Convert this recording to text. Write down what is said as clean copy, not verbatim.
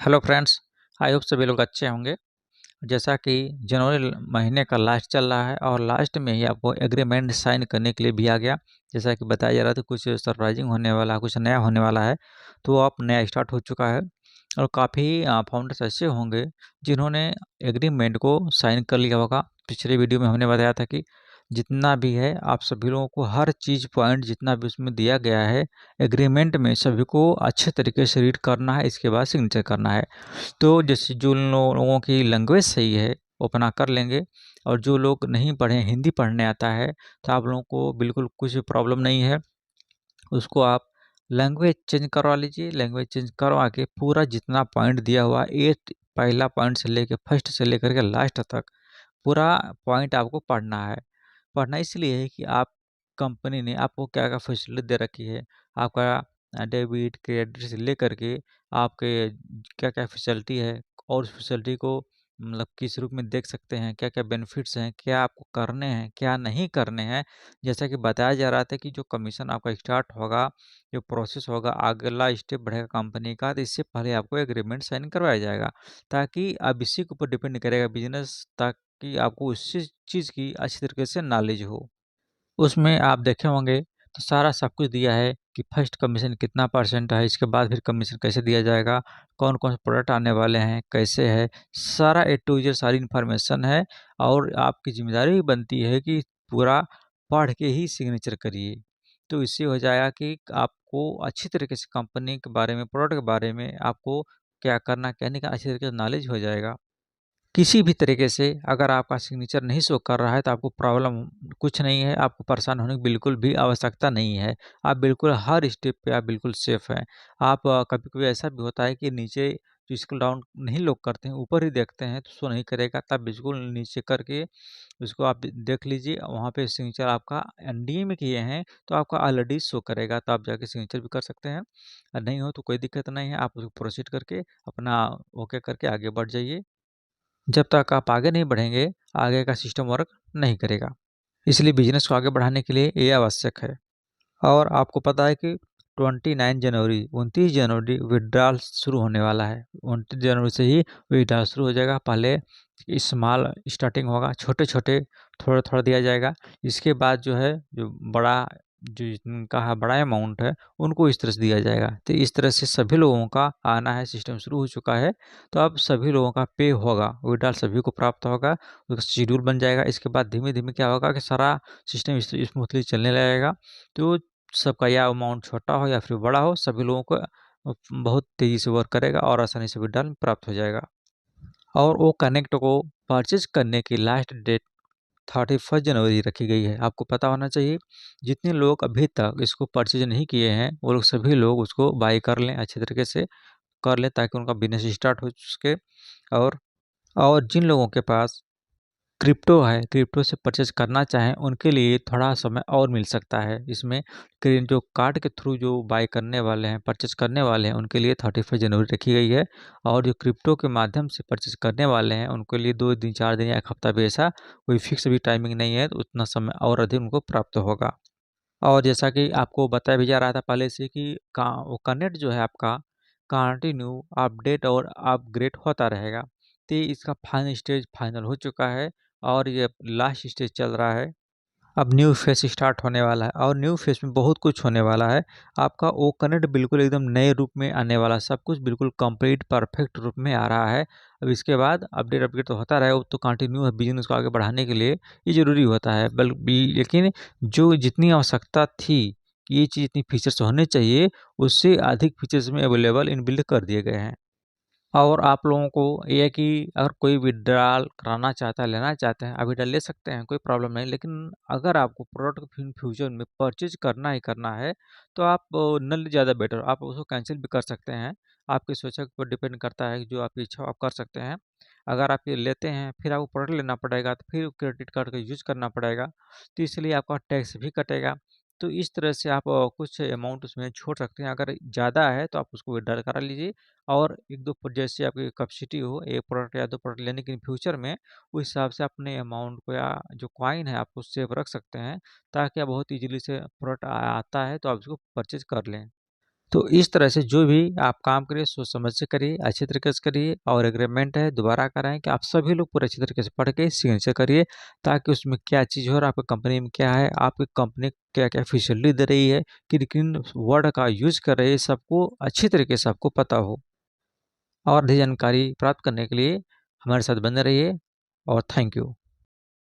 Hello friends. I hope सभी लोग अच्छे होंगे। जैसा कि जनवरी महीने का लास्ट चल रहा है और लास्ट में ही आपको एग्रीमेंट साइन करने के लिए भी आ गया। जैसा कि बताया जा रहा था कुछ सरप्राइजिंग होने वाला, कुछ नया होने वाला है। तो अब नया स्टार्ट हो चुका है और काफ़ी फाउंडर्स ऐसे होंगे जिन्होंने एग्रीमेंट को साइन कर लिया होगा। पिछले वीडियो में हमने बताया था कि जितना भी है आप सभी लोगों को हर चीज़ पॉइंट जितना भी उसमें दिया गया है एग्रीमेंट में सभी को अच्छे तरीके से रीड करना है, इसके बाद सिग्नेचर करना है। तो जैसे जो लोगों की लैंग्वेज सही है वो अपना कर लेंगे, और जो लोग नहीं पढ़े, हिंदी पढ़ने आता है, तो आप लोगों को बिल्कुल कुछ प्रॉब्लम नहीं है। उसको आप लैंग्वेज चेंज करवा लीजिए। लैंग्वेज चेंज करवा के पूरा जितना पॉइंट दिया हुआ एट, पहला पॉइंट से लेकर फर्स्ट से लेकर के लास्ट तक पूरा पॉइंट आपको पढ़ना है। पढ़ना इसलिए है कि आप कंपनी ने आपको क्या क्या फैसिलिटी दे रखी है, आपका डेबिट क्रेडिट से लेकर के आपके क्या क्या फैसिलिटी है, और उस फैसिलिटी को मतलब किस रूप में देख सकते हैं, क्या क्या बेनिफिट्स हैं, क्या आपको करने हैं, क्या नहीं करने हैं। जैसा कि बताया जा रहा था कि जो कमीशन आपका स्टार्ट होगा, जो प्रोसेस होगा, अगला स्टेप बढ़ेगा कंपनी का, तो इससे पहले आपको एग्रीमेंट साइन करवाया जाएगा, ताकि अब इसी के ऊपर डिपेंड करेगा बिजनेस, ताकि आपको उसी चीज़ की अच्छी तरीके से नॉलेज हो। उसमें आप देखे होंगे तो सारा सब कुछ दिया है कि फर्स्ट कमीशन कितना परसेंट है, इसके बाद फिर कमीशन कैसे दिया जाएगा, कौन-कौन से प्रोडक्ट आने वाले हैं, कैसे है, सारा ए टू ज़ेड सारी इन्फॉर्मेशन है। और आपकी ज़िम्मेदारी भी बनती है कि पूरा पढ़ के ही सिग्नेचर करिए। तो इससे हो जाएगा कि आपको अच्छी तरीके से कंपनी के बारे में, प्रोडक्ट के बारे में आपको क्या करना, क्या नहीं करना, अच्छी तरीके से नॉलेज हो जाएगा। किसी भी तरीके से अगर आपका सिग्नेचर नहीं शो कर रहा है तो आपको प्रॉब्लम कुछ नहीं है, आपको परेशान होने की बिल्कुल भी आवश्यकता नहीं है। आप बिल्कुल हर स्टेप पे आप बिल्कुल सेफ हैं। आप कभी-कभी ऐसा भी होता है कि नीचे जो स्क्रॉल डाउन नहीं लोग करते हैं, ऊपर ही देखते हैं तो शो नहीं करेगा, तब बिल्कुल नीचे करके उसको आप देख लीजिए, वहाँ पे सिग्नेचर आपका एनडीए में किए हैं तो आपका ऑलरेडी शो करेगा, तो आप जाके सिग्नेचर भी कर सकते हैं। नहीं हो तो कोई दिक्कत नहीं है, आप उसको प्रोसीड करके अपना ओके करके आगे बढ़ जाइए। जब तक आप आगे नहीं बढ़ेंगे, आगे का सिस्टम वर्क नहीं करेगा। इसलिए बिज़नेस को आगे बढ़ाने के लिए ये आवश्यक है। और आपको पता है कि 29 जनवरी 29 जनवरी विथड्रॉल शुरू होने वाला है। 29 जनवरी से ही विथड्रॉल शुरू हो जाएगा। पहले स्मॉल स्टार्टिंग होगा, छोटे-छोटे थोड़ा-थोड़ा दिया जाएगा। इसके बाद जो है, जो बड़ा, जो जिनका है बड़ा अमाउंट है, उनको इस तरह से दिया जाएगा। तो इस तरह से सभी लोगों का आना है, सिस्टम शुरू हो चुका है। तो अब सभी लोगों का पे होगा, विथड्रॉल सभी को प्राप्त होगा, उसका शेड्यूल बन जाएगा। इसके बाद धीमे-धीमे क्या होगा कि सारा सिस्टम स्मूथली चलने लगेगा। तो सबका या अमाउंट छोटा हो या फिर बड़ा हो, सभी लोगों को बहुत तेज़ी से वर्क करेगा और आसानी से विड्रॉल प्राप्त हो जाएगा। और वो कनेक्ट को परचेज़ करने की लास्ट डेट 31 जनवरी रखी गई है। आपको पता होना चाहिए, जितने लोग अभी तक इसको परचेज़ नहीं किए हैं, वो लोग सभी लोग उसको बाय कर लें, अच्छे तरीके से कर लें, ताकि उनका बिज़नेस स्टार्ट हो सके। और जिन लोगों के पास क्रिप्टो है, क्रिप्टो से परचेज़ करना चाहें, उनके लिए थोड़ा समय और मिल सकता है। इसमें जो कार्ड के थ्रू जो बाय करने वाले हैं, परचेज़ करने वाले हैं, उनके लिए 31 जनवरी रखी गई है। और जो क्रिप्टो के माध्यम से परचेज़ करने वाले हैं, उनके लिए 2 दिन, 4 दिन या 1 हफ्ता भी, ऐसा कोई फिक्स भी टाइमिंग नहीं है, तो उतना समय और अधिक उनको प्राप्त होगा। और जैसा कि आपको बताया भी जा रहा था पहले से कि वो कनेक्ट जो है आपका कंटिन्यू अपडेट और अपग्रेड होता रहेगा। तो इसका फाइनल स्टेज फाइनल हो चुका है और ये लास्ट स्टेज चल रहा है। अब न्यू फेज़ स्टार्ट होने वाला है और न्यू फेज़ में बहुत कुछ होने वाला है। आपका वो कनेक्ट बिल्कुल एकदम नए रूप में आने वाला है, सब कुछ बिल्कुल कंप्लीट परफेक्ट रूप में आ रहा है। अब इसके बाद अपडेट तो होता रहेगा, वो तो कंटिन्यू है, बिज़नेस को आगे बढ़ाने के लिए ये ज़रूरी होता है। लेकिन जो जितनी आवश्यकता थी कि ये चीज़ इतनी फीचर्स होने चाहिए, उससे अधिक फीचर्स में अवेलेबल इनबिल्ट कर दिए गए हैं। और आप लोगों को ये है कि अगर कोई विथड्रॉल कराना चाहता है, लेना चाहते हैं, अभी ले सकते हैं, कोई प्रॉब्लम नहीं। लेकिन अगर आपको प्रोडक्ट इन फ्यूचर में परचेज़ करना ही करना है, तो आप न ले, ज़्यादा बेटर, आप उसको कैंसल भी कर सकते हैं। आपकी स्वेच्छा के ऊपर डिपेंड करता है कि जो आपकी इच्छा हो आप कर सकते हैं। अगर आप ये लेते हैं, फिर आपको प्रोडक्ट लेना पड़ेगा, तो फिर क्रेडिट कार्ड का यूज़ करना पड़ेगा, तो इसलिए आपका टैक्स भी कटेगा। तो इस तरह से आप कुछ अमाउंट उसमें छोड़ सकते हैं। अगर ज़्यादा है, तो आप उसको विथड्रॉल करा लीजिए। और 1-2 जैसे आपकी कैपेसिटी हो, 1 प्रोडक्ट या 2 प्रोडक्ट लेने की फ्यूचर में, उस हिसाब से अपने अमाउंट को या जो कॉइन है आप उससे सेव रख सकते हैं, ताकि आप बहुत ईज़िली से प्रोडक्ट आता है तो आप उसको परचेज़ कर लें। तो इस तरह से जो भी आप काम करिए सोच समझ से करिए, अच्छे तरीके से करिए, और एग्रीमेंट है दोबारा कराएं कि आप सभी लोग पूरे अच्छे तरीके से पढ़ के सिग्नेचर करिए, ताकि उसमें क्या चीज़ हो और आपकी कंपनी में क्या है, आपकी कंपनी क्या क्या फैसिलिटी दे रही है, किन किन वर्ड का यूज कर रही है, सबको अच्छी तरीके से आपको पता हो। और अधिक जानकारी प्राप्त करने के लिए हमारे साथ बने रहिए, और थैंक यू।